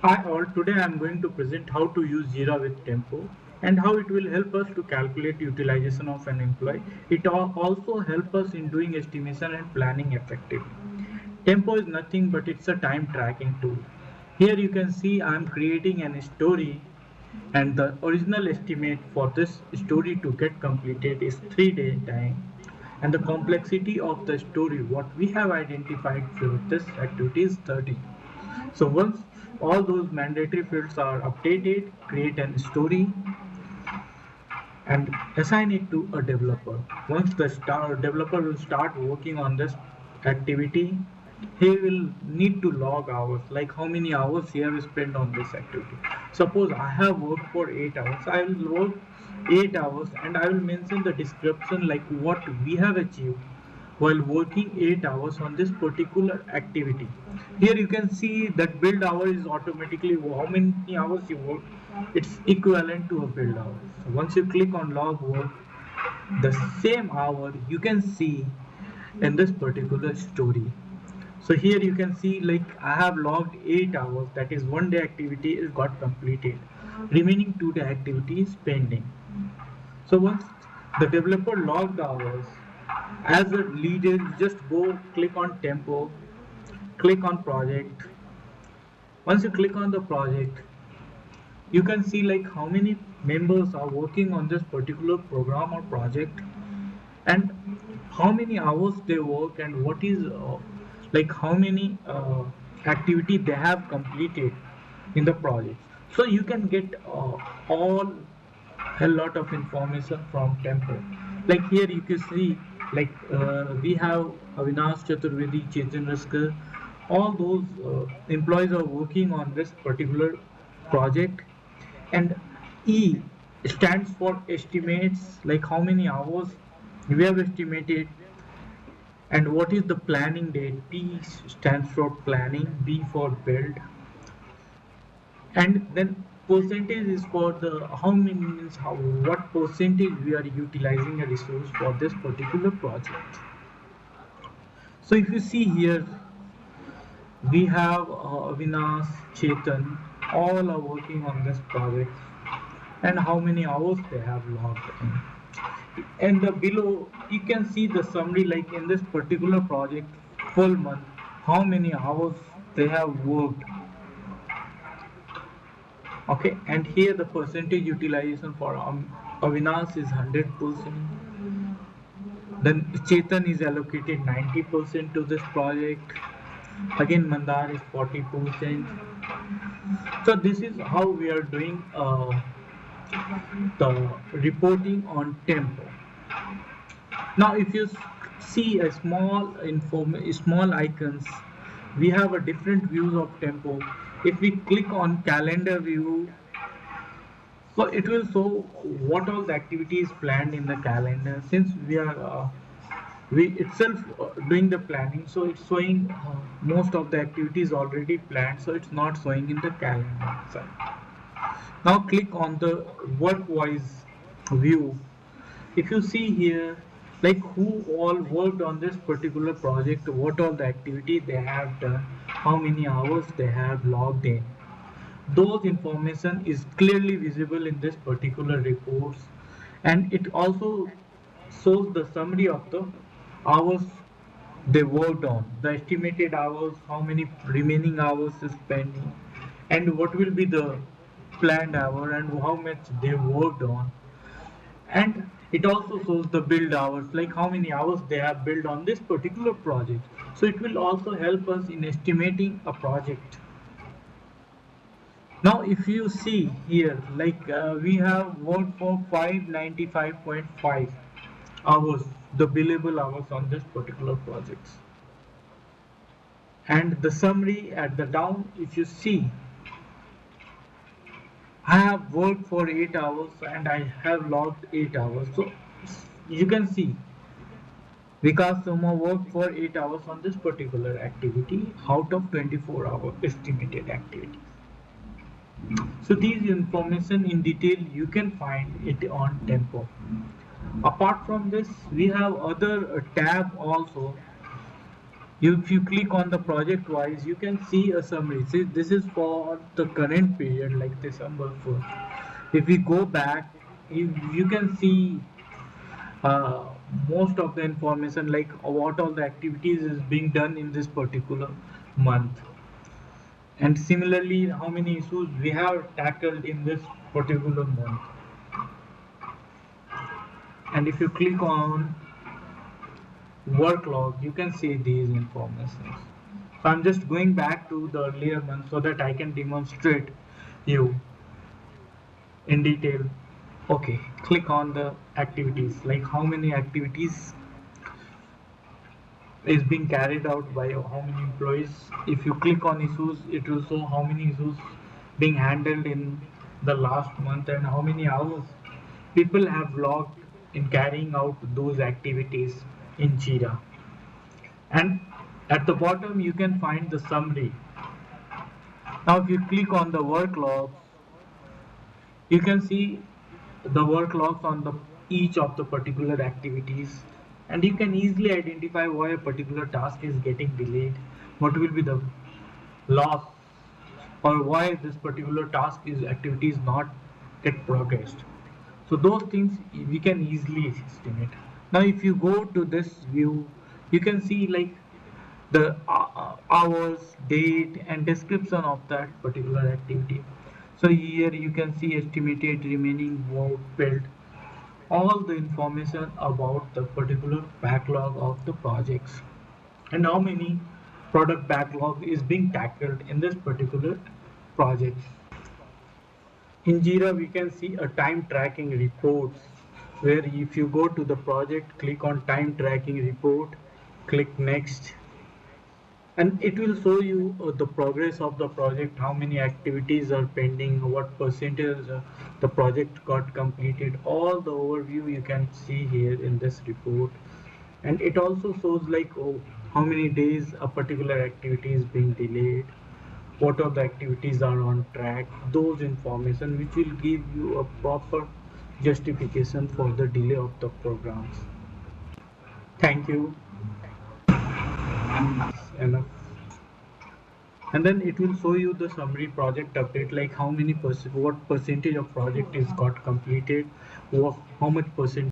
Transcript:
Hi all, today I am going to present how to use Jira with Tempo and how it will help us to calculate utilization of an employee. It also help us in doing estimation and planning effectively. Tempo is nothing but it's a time tracking tool. Here you can see I am creating an story and the original estimate for this story to get completed is 3 day time, and the complexity of the story what we have identified for this activity is 30. So once all those mandatory fields are updated, create a story and assign it to a developer. Once the developer will start working on this activity, he will need to log hours, like how many hours he have spent on this activity. Suppose I have worked for 8 hours, I will work 8 hours and I will mention the description like what we have achieved while working 8 hours on this particular activity. Here you can see that build hour is automatically how many hours you work. It's equivalent to a build hour. So once you click on log work, the same hour you can see in this particular story. So here you can see like I have logged 8 hours, that is one day activity is got completed. Remaining 2 day activity is pending. So once the developer logged hours, as a leader, you just go click on tempo, click on project. Once you click on the project, you can see like how many members are working on this particular program or project and how many hours they work and what is like how many activity they have completed in the project. So you can get all a lot of information from tempo. Like here you can see like we have Avinash Chaturvedi, Chetan Raskar, all those employees are working on this particular project. And E stands for estimates, like how many hours we have estimated and what is the planning date. P stands for planning, B for build, and then percentage is for the how many means how what percentage we are utilizing a resource for this particular project. So if you see here, we have Avinash, Chetan, all are working on this project and how many hours they have logged in. And the below you can see the summary, like in this particular project full month how many hours they have worked. Okay, and here the percentage utilization for Avinash is 100%. Then Chetan is allocated 90% to this project. Again, Mandar is 40%. So this is how we are doing the reporting on tempo. Now, if you see a small icons, we have a different views of tempo. If we click on calendar view, so it will show what all the activities planned in the calendar. Since we are we itself doing the planning, so it's showing most of the activities already planned, so it's not showing in the calendar side. Now click on the work wise view. If you see here, like who all worked on this particular project, what all the activity they have done, how many hours they have logged in, those information is clearly visible in this particular reports. And it also shows the summary of the hours they worked on, the estimated hours, how many remaining hours is pending, and what will be the planned hour and how much they worked on. And it also shows the build hours, like how many hours they have built on this particular project. So it will also help us in estimating a project. Now if you see here, like we have worked for 595.5 hours, the billable hours on this particular project. And the summary at the down, if you see, I have worked for 8 hours and I have logged 8 hours. So you can see Vikas Soma worked for 8 hours on this particular activity out of 24-hour estimated activity. So these information in detail you can find it on Tempo. Apart from this, we have other tab also. If you click on the project wise, you can see a summary. See, this is for the current period, like December 1st. If we go back, you can see uh, most of the information, like what all the activities is being done in this particular month, and similarly how many issues we have tackled in this particular month. And if you click on work log, you can see these informations. So I'm just going back to the earlier month so that I can demonstrate you in detail. Okay, click on the activities, like how many activities is being carried out by how many employees. If you click on issues, it will show how many issues being handled in the last month and how many hours people have logged in carrying out those activities in Jira. And at the bottom you can find the summary. Now if you click on the work logs, you can see the work logs on the each of the particular activities, and you can easily identify why a particular task is getting delayed, what will be the loss, or why this particular task is activity is not get progressed. So those things we can easily estimate. Now if you go to this view, you can see like the hours, date, and description of that particular activity. So here you can see estimated remaining work built, all the information about the particular backlog of the projects and how many product backlog is being tackled in this particular project. In Jira, we can see a time tracking reports where if you go to the project, click on time tracking report, click next, and it will show you the progress of the project, how many activities are pending, what percentage the project got completed. All the overview you can see here in this report. And it also shows like, oh, how many days a particular activity is being delayed, what are the activities are on track, those information which will give you a proper justification for the delay of the programs. Thank you. Enough. And then it will show you the summary project update, like how many what percentage of project is got completed, how much percentage